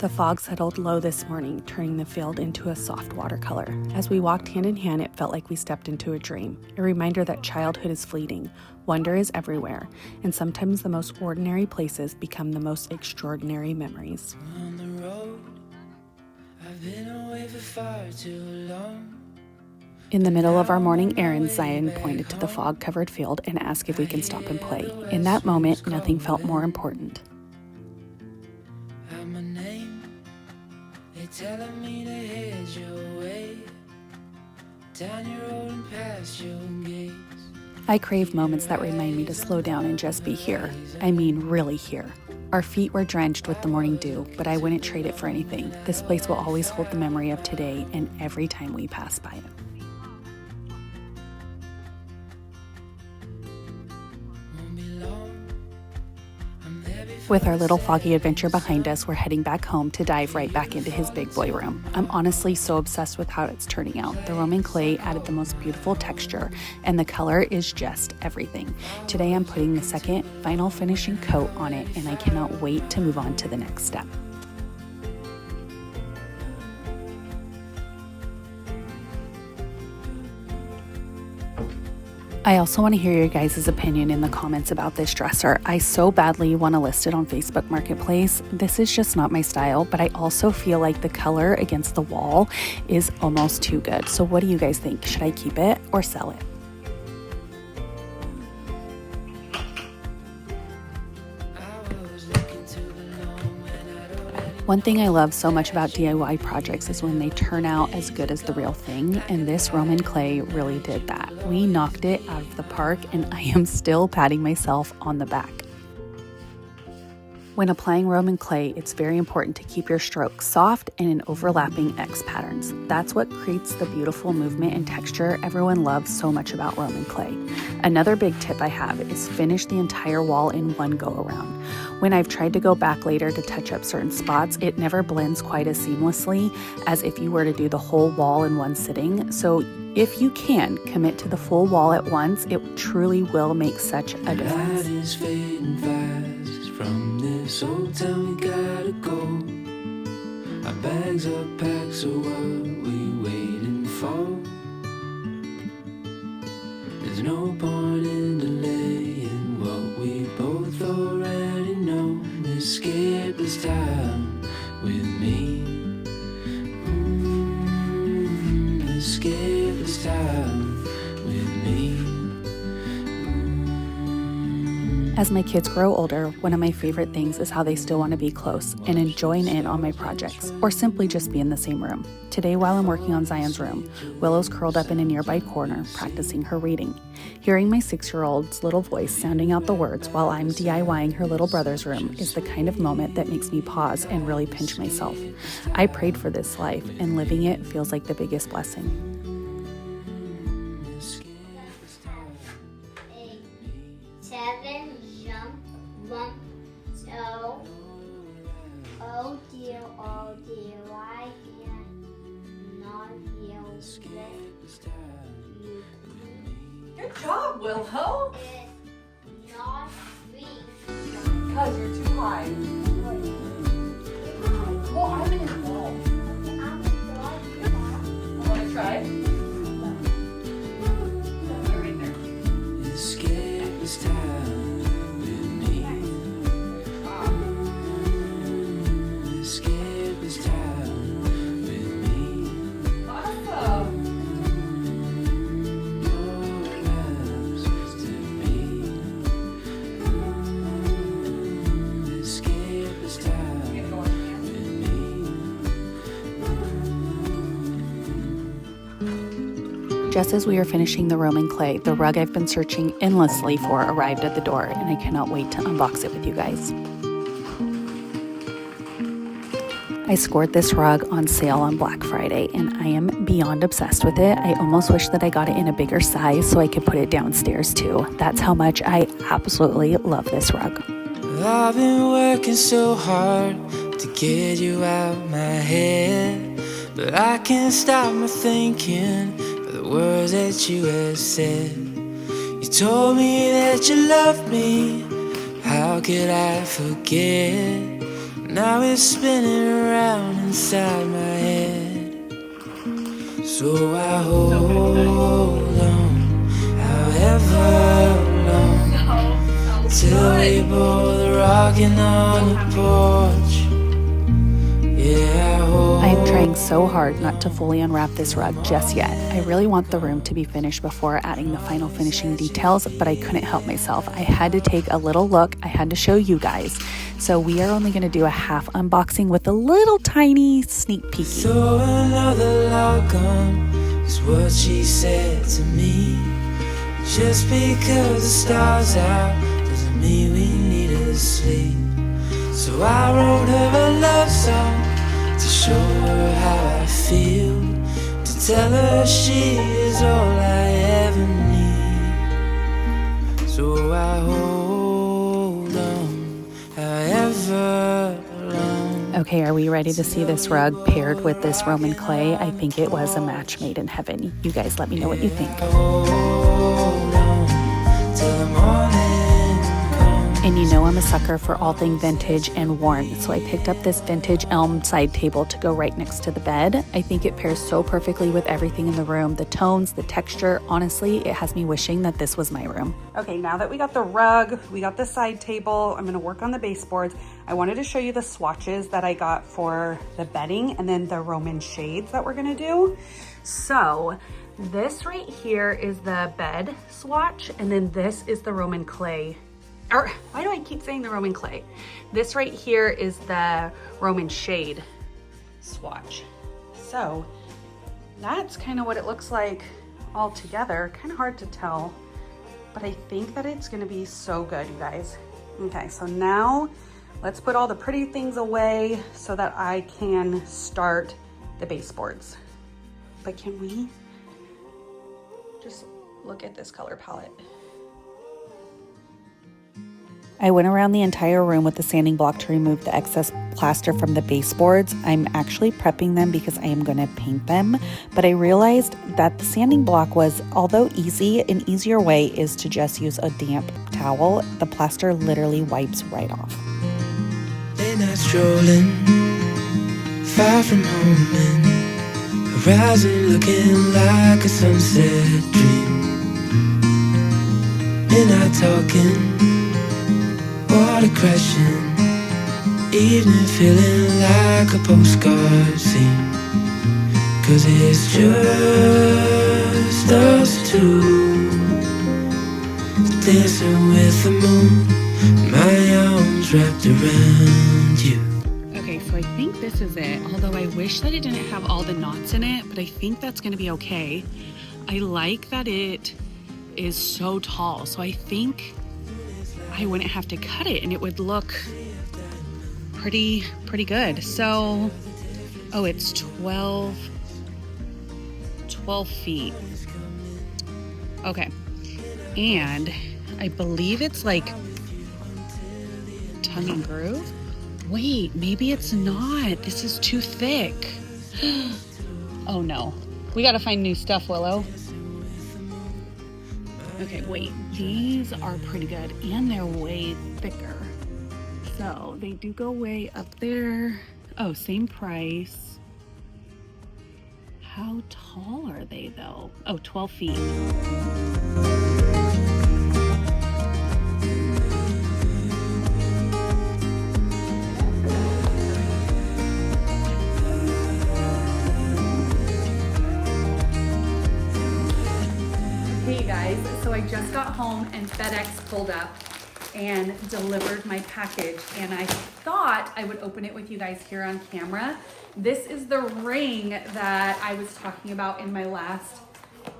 The fog settled low this morning, turning the field into a soft watercolor. As we walked hand in hand, it felt like we stepped into a dream, a reminder that childhood is fleeting, wonder is everywhere, and sometimes the most ordinary places become the most extraordinary memories. On the road, I've been away for far too long. In the middle of our morning errands, Zion pointed to the fog-covered field and asked if we can stop and play. In that moment, nothing felt more important. My name, they're telling me to head your way, down your road and past your gates. I crave moments that remind me to slow down and just be here. I mean, really here. Our feet were drenched with the morning dew, but I wouldn't trade it for anything. This place will always hold the memory of today and every time we pass by it. With our little foggy adventure behind us, we're heading back home to dive right back into his big boy room. I'm honestly so obsessed with how it's turning out. The Roman clay added the most beautiful texture, and the color is just everything. Today I'm putting the second final finishing coat on it, and I cannot wait to move on to the next step. I also want to hear your guys' opinion in the comments about this dresser. I so badly want to list it on Facebook Marketplace. This is just not my style, but I also feel like the color against the wall is almost too good. So what do you guys think? Should I keep it or sell it? One thing I love so much about DIY projects is when they turn out as good as the real thing, and this Roman clay really did that. We knocked it out of the park, and I am still patting myself on the back. When applying Roman clay, it's very important to keep your strokes soft and in overlapping X patterns. That's what creates the beautiful movement and texture everyone loves so much about Roman clay. Another big tip I have is finish the entire wall in one go around. When I've tried to go back later to touch up certain spots, it never blends quite as seamlessly as if you were to do the whole wall in one sitting. So if you can commit to the full wall at once, it truly will make such a difference. Night is fading fast. From this old town we gotta go. Our bags are packed, so what we waiting for? There's no point in delaying what we both already know. Escape this time with me. Escape this time with me. As my kids grow older, one of my favorite things is how they still want to be close and join in on my projects, or simply just be in the same room. Today, while I'm working on Zion's room, Willow's curled up in a nearby corner, practicing her reading. Hearing my 6-year-old's little voice sounding out the words while I'm DIYing her little brother's room is the kind of moment that makes me pause and really pinch myself. I prayed for this life, and living it feels like the biggest blessing. Oh dear, why can't not feel you? Good job, Willow. It's not free. Because you're too high. Well, I'm in the wall. Want to try? Right there. Escape this time with me. Escape this time with me. Awesome. Your arms to me. Escape this time with me. Just as we are finishing the Roman clay, the rug I've been searching endlessly for arrived at the door, and I cannot wait to unbox it with you guys. I scored this rug on sale on Black Friday, and I am beyond obsessed with it. I almost wish that I got it in a bigger size so I could put it downstairs too. That's how much I absolutely love this rug. I've been working so hard to get you out my head, but I can't stop my thinking of the words that you have said. You told me that you loved me, how how could I forget? Now it's spinning around inside my head. So I hold on, however long, till we both rocking on the porch. Yeah, I hold. I am trying so hard not to fully unwrap this rug just yet. I really want the room to be finished before adding the final finishing details, but I couldn't help myself. I had to take a little look. I had to show you guys. So we are only going to do a half unboxing with a little tiny sneak peek. So another log on is what she said to me. Just because the stars out doesn't mean we need to sleep. So I wrote her a love song to show her how I feel, to tell her she is all I ever need. So I hold on, however long. Okay, are we ready to see this rug paired with this Roman clay? I think it was a match made in heaven. You guys let me know what you think. Hold on till the morning. And you know I'm a sucker for all things vintage and worn, so I picked up this vintage elm side table to go right next to the bed. I think it pairs so perfectly with everything in the room, the tones, the texture. Honestly, it has me wishing that this was my room. Okay, now that we got the rug, we got the side table, I'm gonna work on the baseboards. I wanted to show you the swatches that I got for the bedding and then the Roman shades that we're gonna do. So this right here is the bed swatch, and then this is the Roman clay. Or why do I keep saying the Roman clay? This right here is the Roman shade swatch. So that's kind of what it looks like all together. Kind of hard to tell, but I think that it's gonna be so good, you guys. Okay, so now let's put all the pretty things away so that I can start the baseboards. But can we just look at this color palette? I went around the entire room with the sanding block to remove the excess plaster from the baseboards. I'm actually prepping them because I am going to paint them, but I realized that the sanding block was, although easy, an easier way is to just use a damp towel. The plaster literally wipes right off. Late night strolling, far from home and horizon looking like a sunset dream. Midnight talking, water crashing, evening feeling like a postcard scene. 'Cause it's just us two, dancing with the moon, my arms wrapped around you. Okay, so I think this is it. Although I wish that it didn't have all the knots in it, but I think that's gonna be okay. I like that it is so tall, so I think I wouldn't have to cut it and it would look pretty good. So, oh, it's 12 feet. Okay. And I believe it's like tongue and groove. Wait, maybe it's not. This is too thick. Oh no. We gotta find new stuff, Willow. Okay, wait, these are pretty good and they're way thicker. So they do go way up there. Oh, same price. How tall are they though? Oh, 12 feet. Hey guys, so I just got home and FedEx pulled up and delivered my package, and I thought I would open it with you guys here on camera. This is the ring that I was talking about in my last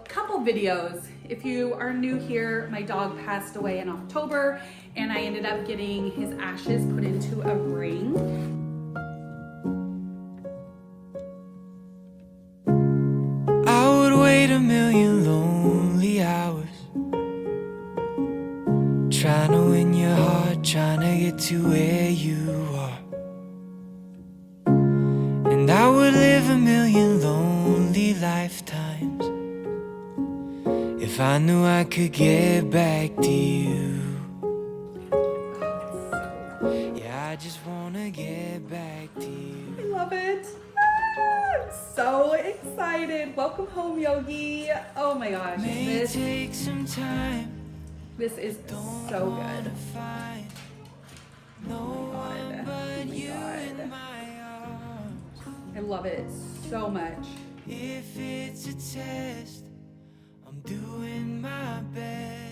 couple videos. If you are new here, my dog passed away in October and I ended up getting his ashes put into a ring. I would wait a million lonely hours, trying to win your heart, trying to get to where you are. And I would live a million lonely lifetimes if I knew I could get back to you. just wanna get back to you. I love it. Ah, I'm so excited. Welcome home, Yogi. Oh my gosh. May take some time. This is so good. Find no one but you in my arms. I love it so much. If it's a test, I'm doing my best.